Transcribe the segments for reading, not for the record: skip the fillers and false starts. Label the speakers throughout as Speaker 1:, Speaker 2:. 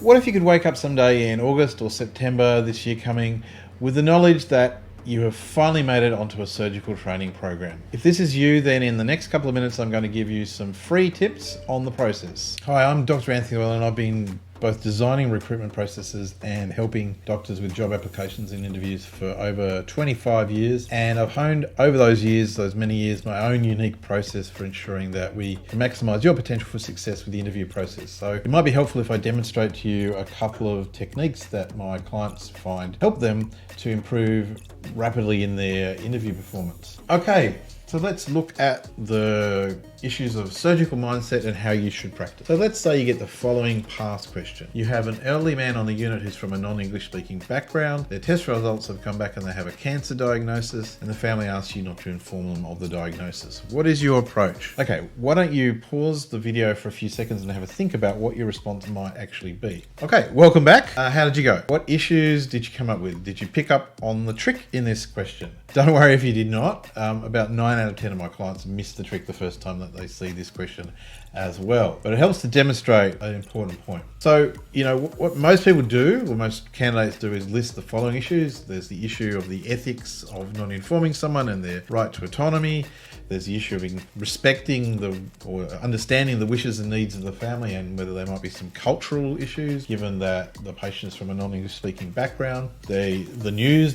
Speaker 1: What if you could wake up someday in August or September this year coming with the knowledge that you have finally made it onto a surgical training program? If this is you, then in the next couple of minutes, I'm going to give you some free tips on the process. Hi, I'm Dr. Anthony Llewellyn. I've been both designing recruitment processes and helping doctors with job applications and interviews for over 25 years. And I've honed over those many years, my own unique process for ensuring that we can maximize your potential for success with the interview process. So it might be helpful if I demonstrate to you a couple of techniques that my clients find help them to improve rapidly in their interview performance. Okay. So let's look at the issues of surgical mindset and how you should practice. So let's say you get the following past question. You have an elderly man on the unit who's from a non-English speaking background. Their test results have come back and they have a cancer diagnosis, and the family asks you not to inform them of the diagnosis. What is your approach? Okay, why don't you pause the video for a few seconds and have a think about what your response might actually be. Okay, welcome back. How did you go? What issues did you come up with? Did you pick up on the trick in this question? Don't worry if you did not. About 9 out of 10 of my clients miss the trick the first time that they see this question as well. But it helps to demonstrate an important point. So, what most people do, or most candidates do, is list the following issues. There's the issue of the ethics of not informing someone and their right to autonomy. There's the issue of respecting or understanding the wishes and needs of the family, and whether there might be some cultural issues, given that the patient is from a non-English speaking background. The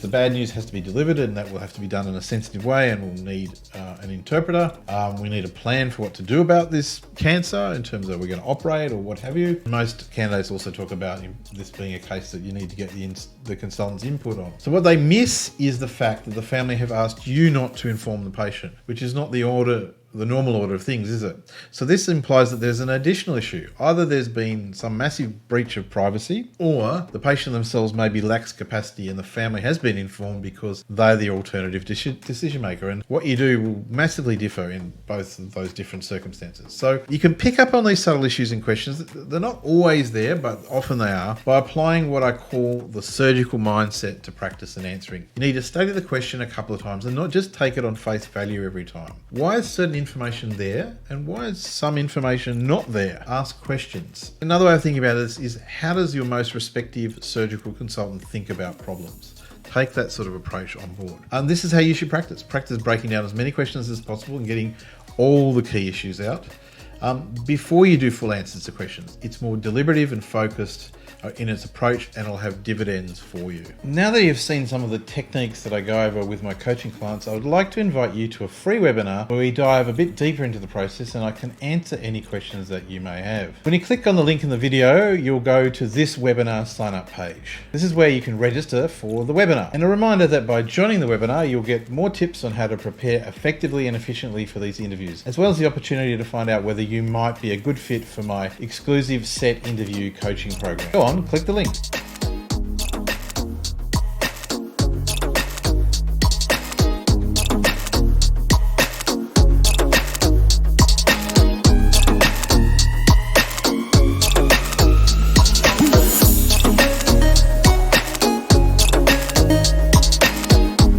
Speaker 1: bad news has to be delivered, and that will have to be done in a sensitive way, and we'll need an interpreter. We need a plan for what to do about this cancer in terms of we're going to operate or what have you. Most candidates also talk about this being a case that you need to get the consultant's input on. So what they miss is the fact that the family have asked you not to inform the patient, which is not the normal order of things, is it? So this implies that there's an additional issue. Either there's been some massive breach of privacy, or the patient themselves maybe lacks capacity and the family has been informed because they're the alternative decision maker. And what you do will massively differ in both of those different circumstances. So you can pick up on these subtle issues and questions. They're not always there, but often they are, by applying what I call the surgical mindset to practice and answering. You need to study the question a couple of times and not just take it on face value every time. Why is certain information there and why is some information not there? Ask questions. Another way of thinking about this is, how does your most respective surgical consultant think about problems? Take that sort of approach on board. And this is how you should practice. Practice breaking down as many questions as possible and getting all the key issues out. Before you do full answers to questions, it's more deliberative and focused in its approach, and it'll have dividends for you. Now that you've seen some of the techniques that I go over with my coaching clients, I would like to invite you to a free webinar where we dive a bit deeper into the process and I can answer any questions that you may have. When you click on the link in the video, you'll go to this webinar sign up page. This is where you can register for the webinar. And a reminder that by joining the webinar, you'll get more tips on how to prepare effectively and efficiently for these interviews, as well as the opportunity to find out whether you might be a good fit for my exclusive set interview coaching program. Go on, click the link.